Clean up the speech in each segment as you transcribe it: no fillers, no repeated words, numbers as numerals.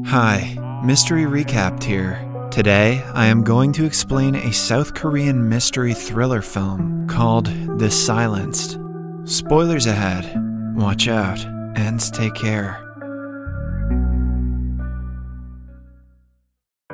Hi, Mystery Recapped here. Today, I am going to explain a South Korean mystery thriller film called The Silenced. Spoilers ahead. Watch out, and take care.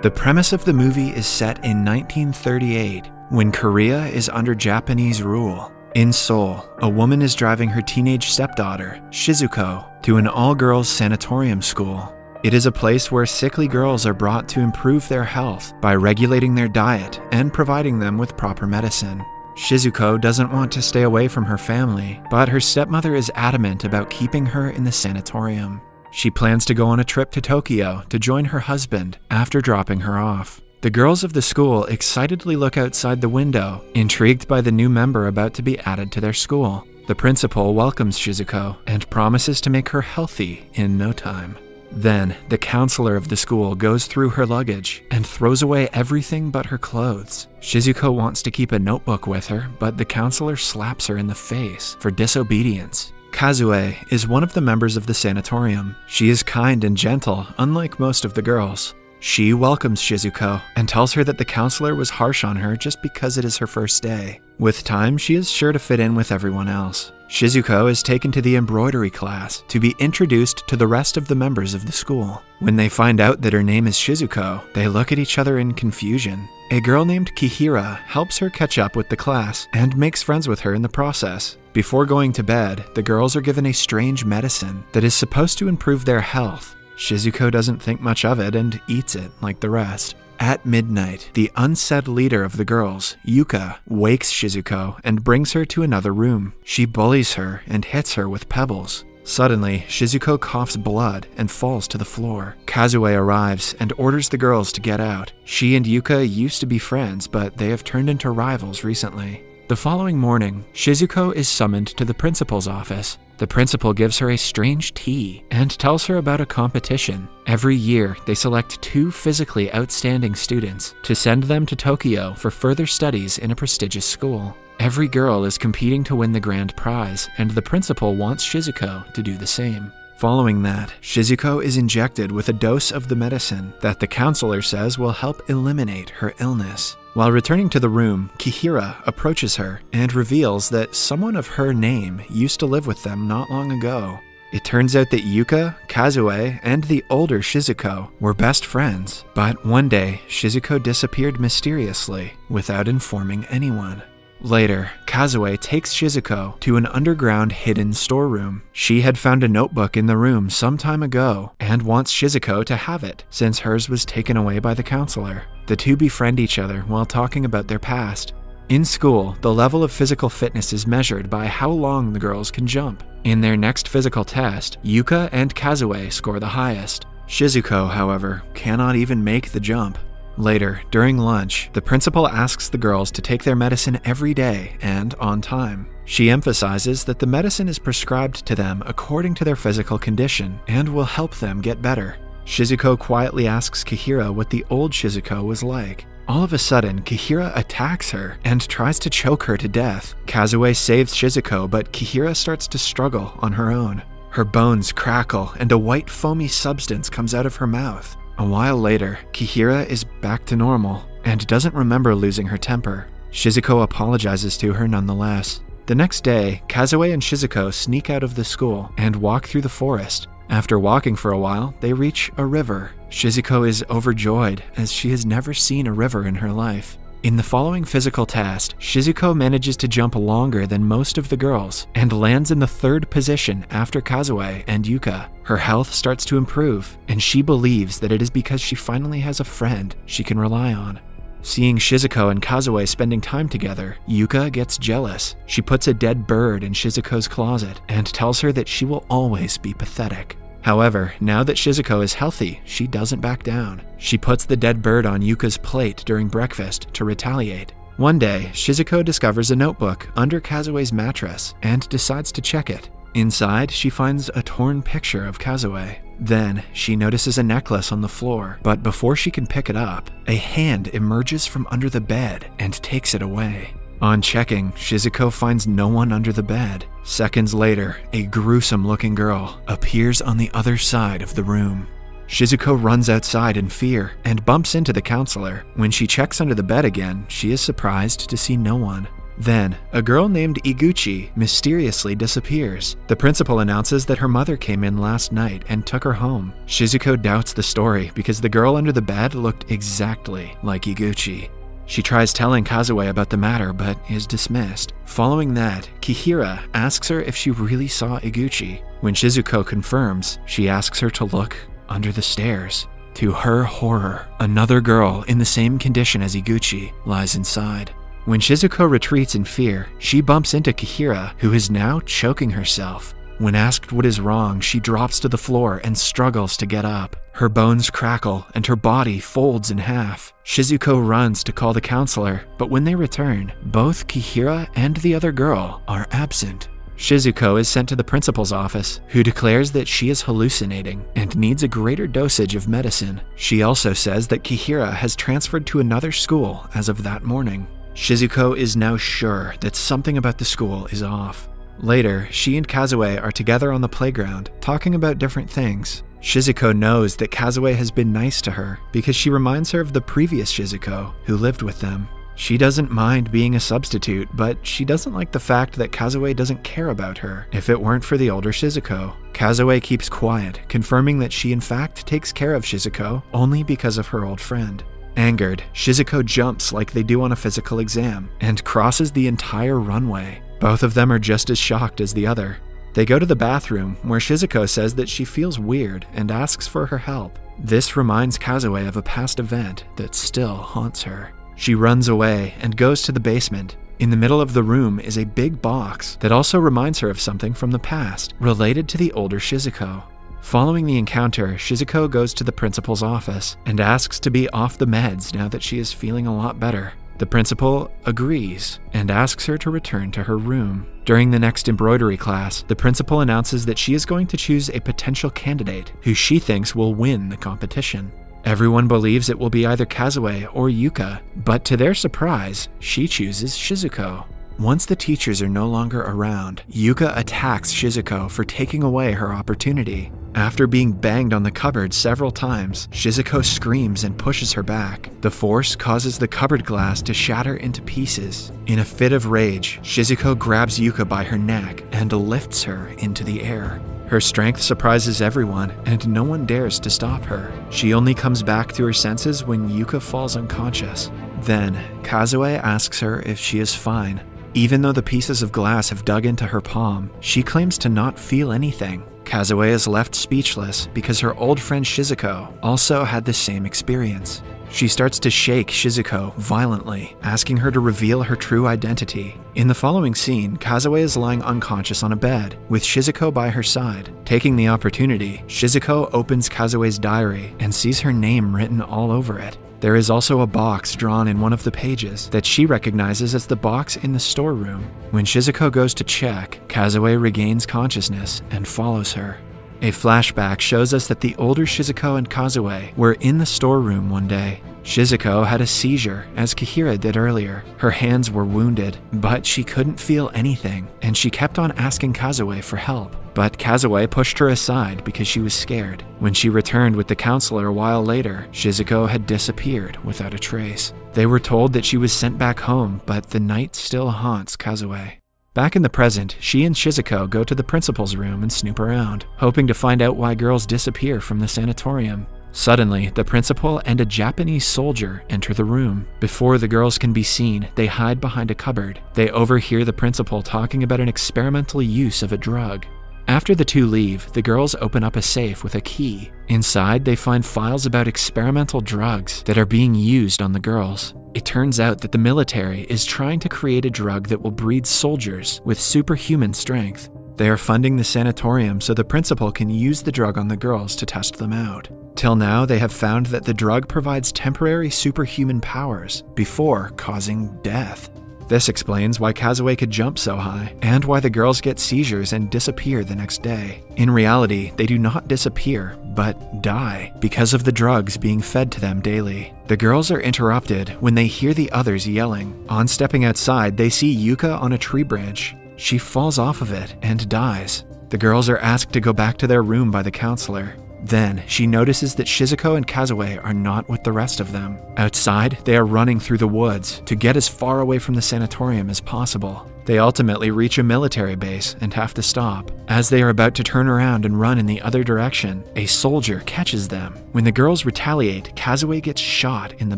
The premise of the movie is set in 1938, when Korea is under Japanese rule. In Seoul, a woman is driving her teenage stepdaughter, Shizuko, to an all-girls sanatorium school. It is a place where sickly girls are brought to improve their health by regulating their diet and providing them with proper medicine. Shizuko doesn't want to stay away from her family, but her stepmother is adamant about keeping her in the sanatorium. She plans to go on a trip to Tokyo to join her husband after dropping her off. The girls of the school excitedly look outside the window, intrigued by the new member about to be added to their school. The principal welcomes Shizuko and promises to make her healthy in no time. Then, the counselor of the school goes through her luggage and throws away everything but her clothes. Shizuko wants to keep a notebook with her, but the counselor slaps her in the face for disobedience. Kazue is one of the members of the sanatorium. She is kind and gentle, unlike most of the girls. She welcomes Shizuko and tells her that the counselor was harsh on her just because it is her first day. With time, she is sure to fit in with everyone else. Shizuko is taken to the embroidery class to be introduced to the rest of the members of the school. When they find out that her name is Shizuko, they look at each other in confusion. A girl named Kihira helps her catch up with the class and makes friends with her in the process. Before going to bed, the girls are given a strange medicine that is supposed to improve their health. Shizuko doesn't think much of it and eats it like the rest. At midnight, the unsaid leader of the girls, Yuka, wakes Shizuko and brings her to another room. She bullies her and hits her with pebbles. Suddenly, Shizuko coughs blood and falls to the floor. Kazue arrives and orders the girls to get out. She and Yuka used to be friends, but they have turned into rivals recently. The following morning, Shizuko is summoned to the principal's office. The principal gives her a strange tea and tells her about a competition. Every year, they select 2 physically outstanding students to send them to Tokyo for further studies in a prestigious school. Every girl is competing to win the grand prize, and the principal wants Shizuko to do the same. Following that, Shizuko is injected with a dose of the medicine that the counselor says will help eliminate her illness. While returning to the room, Kihira approaches her and reveals that someone of her name used to live with them not long ago. It turns out that Yuka, Kazue, and the older Shizuko were best friends, but one day, Shizuko disappeared mysteriously without informing anyone. Later, Kazue takes Shizuko to an underground hidden storeroom. She had found a notebook in the room some time ago and wants Shizuko to have it since hers was taken away by the counselor. The two befriend each other while talking about their past. In school, the level of physical fitness is measured by how long the girls can jump. In their next physical test, Yuka and Kazue score the highest. Shizuko, however, cannot even make the jump. Later, during lunch, the principal asks the girls to take their medicine every day and on time. She emphasizes that the medicine is prescribed to them according to their physical condition and will help them get better. Shizuko quietly asks Kihira what the old Shizuko was like. All of a sudden, Kihira attacks her and tries to choke her to death. Kazue saves Shizuko, but Kihira starts to struggle on her own. Her bones crackle and a white foamy substance comes out of her mouth. A while later, Kihira is back to normal and doesn't remember losing her temper. Shizuko apologizes to her nonetheless. The next day, Kazue and Shizuko sneak out of the school and walk through the forest. After walking for a while, they reach a river. Shizuko is overjoyed as she has never seen a river in her life. In the following physical test, Shizuko manages to jump longer than most of the girls and lands in the 3rd position after Kazue and Yuka. Her health starts to improve, and she believes that it is because she finally has a friend she can rely on. Seeing Shizuko and Kazue spending time together, Yuka gets jealous. She puts a dead bird in Shizuko's closet and tells her that she will always be pathetic. However, now that Shizuko is healthy, she doesn't back down. She puts the dead bird on Yuka's plate during breakfast to retaliate. One day, Shizuko discovers a notebook under Kazue's mattress and decides to check it. Inside, she finds a torn picture of Kazue. Then, she notices a necklace on the floor, but before she can pick it up, a hand emerges from under the bed and takes it away. On checking, Shizuko finds no one under the bed. Seconds later, a gruesome-looking girl appears on the other side of the room. Shizuko runs outside in fear and bumps into the counselor. When she checks under the bed again, she is surprised to see no one. Then, a girl named Iguchi mysteriously disappears. The principal announces that her mother came in last night and took her home. Shizuko doubts the story because the girl under the bed looked exactly like Iguchi. She tries telling Kazue about the matter but is dismissed. Following that, Kihira asks her if she really saw Iguchi. When Shizuko confirms, she asks her to look under the stairs. To her horror, another girl in the same condition as Iguchi lies inside. When Shizuko retreats in fear, she bumps into Kihira, who is now choking herself. When asked what is wrong, she drops to the floor and struggles to get up. Her bones crackle and her body folds in half. Shizuko runs to call the counselor, but when they return, both Kihira and the other girl are absent. Shizuko is sent to the principal's office, who declares that she is hallucinating and needs a greater dosage of medicine. She also says that Kihira has transferred to another school as of that morning. Shizuko is now sure that something about the school is off. Later, she and Kazue are together on the playground, talking about different things. Shizuko knows that Kazue has been nice to her because she reminds her of the previous Shizuko who lived with them. She doesn't mind being a substitute, but she doesn't like the fact that Kazue doesn't care about her if it weren't for the older Shizuko. Kazue keeps quiet, confirming that she in fact takes care of Shizuko only because of her old friend. Angered, Shizuko jumps like they do on a physical exam and crosses the entire runway. Both of them are just as shocked as the other. They go to the bathroom, where Shizuko says that she feels weird and asks for her help. This reminds Kazue of a past event that still haunts her. She runs away and goes to the basement. In the middle of the room is a big box that also reminds her of something from the past related to the older Shizuko. Following the encounter, Shizuko goes to the principal's office and asks to be off the meds now that she is feeling a lot better. The principal agrees and asks her to return to her room. During the next embroidery class, the principal announces that she is going to choose a potential candidate who she thinks will win the competition. Everyone believes it will be either Kazue or Yuka, but to their surprise, she chooses Shizuko. Once the teachers are no longer around, Yuka attacks Shizuko for taking away her opportunity. After being banged on the cupboard several times, Shizuko screams and pushes her back. The force causes the cupboard glass to shatter into pieces. In a fit of rage, Shizuko grabs Yuka by her neck and lifts her into the air. Her strength surprises everyone, and no one dares to stop her. She only comes back to her senses when Yuka falls unconscious. Then, Kazue asks her if she is fine. Even though the pieces of glass have dug into her palm, she claims to not feel anything. Kazue is left speechless because her old friend Shizuko also had the same experience. She starts to shake Shizuko violently, asking her to reveal her true identity. In the following scene, Kazue is lying unconscious on a bed, with Shizuko by her side. Taking the opportunity, Shizuko opens Kazue's diary and sees her name written all over it. There is also a box drawn in one of the pages that she recognizes as the box in the storeroom. When Shizuko goes to check, Kazue regains consciousness and follows her. A flashback shows us that the older Shizuko and Kazue were in the storeroom one day. Shizuko had a seizure, as Kihira did earlier. Her hands were wounded, but she couldn't feel anything, and she kept on asking Kazue for help. But Kazue pushed her aside because she was scared. When she returned with the counselor a while later, Shizuko had disappeared without a trace. They were told that she was sent back home, but the night still haunts Kazue. Back in the present, she and Shizuko go to the principal's room and snoop around, hoping to find out why girls disappear from the sanatorium. Suddenly, the principal and a Japanese soldier enter the room. Before the girls can be seen, they hide behind a cupboard. They overhear the principal talking about an experimental use of a drug. After the two leave, the girls open up a safe with a key. Inside, they find files about experimental drugs that are being used on the girls. It turns out that the military is trying to create a drug that will breed soldiers with superhuman strength. They are funding the sanatorium so the principal can use the drug on the girls to test them out. Till now, they have found that the drug provides temporary superhuman powers before causing death. This explains why Kazue could jump so high, and why the girls get seizures and disappear the next day. In reality, they do not disappear, but die, because of the drugs being fed to them daily. The girls are interrupted when they hear the others yelling. On stepping outside, they see Yuka on a tree branch. She falls off of it and dies. The girls are asked to go back to their room by the counselor. Then she notices that Shizuko and Kazue are not with the rest of them. Outside, they are running through the woods to get as far away from the sanatorium as possible. They ultimately reach a military base and have to stop. As they are about to turn around and run in the other direction, a soldier catches them. When the girls retaliate, Kazue gets shot in the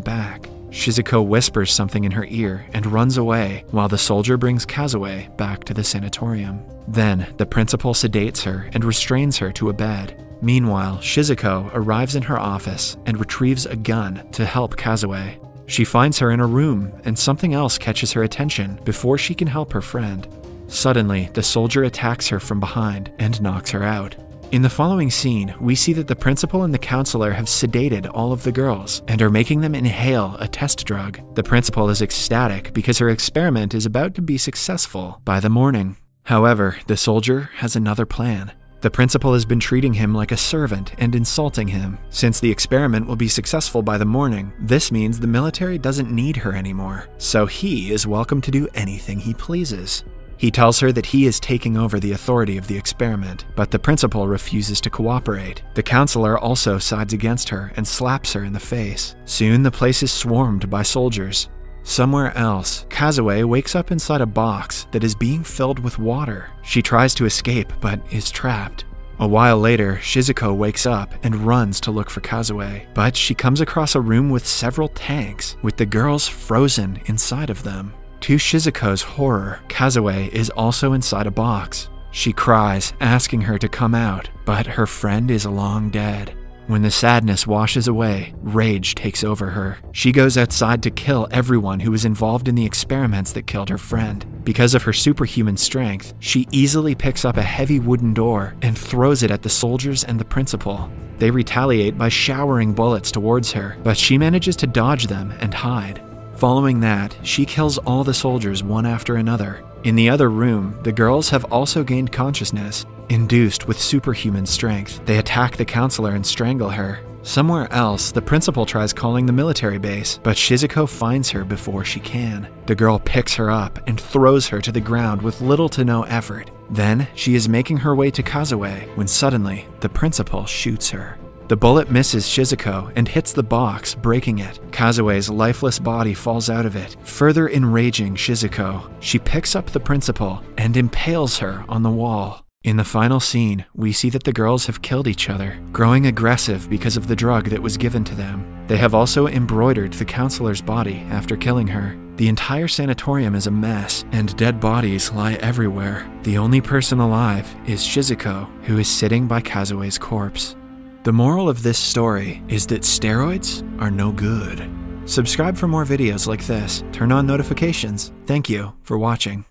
back. Shizuko whispers something in her ear and runs away, while the soldier brings Kazue back to the sanatorium. Then, the principal sedates her and restrains her to a bed. Meanwhile, Shizuko arrives in her office and retrieves a gun to help Kazue. She finds her in a room, and something else catches her attention before she can help her friend. Suddenly, the soldier attacks her from behind and knocks her out. In the following scene, we see that the principal and the counselor have sedated all of the girls and are making them inhale a test drug. The principal is ecstatic because her experiment is about to be successful by the morning. However, the soldier has another plan. The principal has been treating him like a servant and insulting him. Since the experiment will be successful by the morning, this means the military doesn't need her anymore, so he is welcome to do anything he pleases. He tells her that he is taking over the authority of the experiment, but the principal refuses to cooperate. The counselor also sides against her and slaps her in the face. Soon the place is swarmed by soldiers. Somewhere else, Kazue wakes up inside a box that is being filled with water. She tries to escape, but is trapped. A while later, Shizuko wakes up and runs to look for Kazue, but she comes across a room with several tanks, with the girls frozen inside of them. To Shizuko's horror, Kazue is also inside a box. She cries, asking her to come out, but her friend is long dead. When the sadness washes away, rage takes over her. She goes outside to kill everyone who was involved in the experiments that killed her friend. Because of her superhuman strength, she easily picks up a heavy wooden door and throws it at the soldiers and the principal. They retaliate by showering bullets towards her, but she manages to dodge them and hide. Following that, she kills all the soldiers one after another. In the other room, the girls have also gained consciousness. Induced with superhuman strength, they attack the counselor and strangle her. Somewhere else, the principal tries calling the military base, but Shizuko finds her before she can. The girl picks her up and throws her to the ground with little to no effort. Then, she is making her way to Kazue when suddenly, the principal shoots her. The bullet misses Shizuko and hits the box, breaking it. Kazue's lifeless body falls out of it, further enraging Shizuko. She picks up the principal and impales her on the wall. In the final scene, we see that the girls have killed each other, growing aggressive because of the drug that was given to them. They have also embroidered the counselor's body after killing her. The entire sanatorium is a mess, and dead bodies lie everywhere. The only person alive is Shizuko, who is sitting by Kazue's corpse. The moral of this story is that steroids are no good. Subscribe for more videos like this. Turn on notifications. Thank you for watching.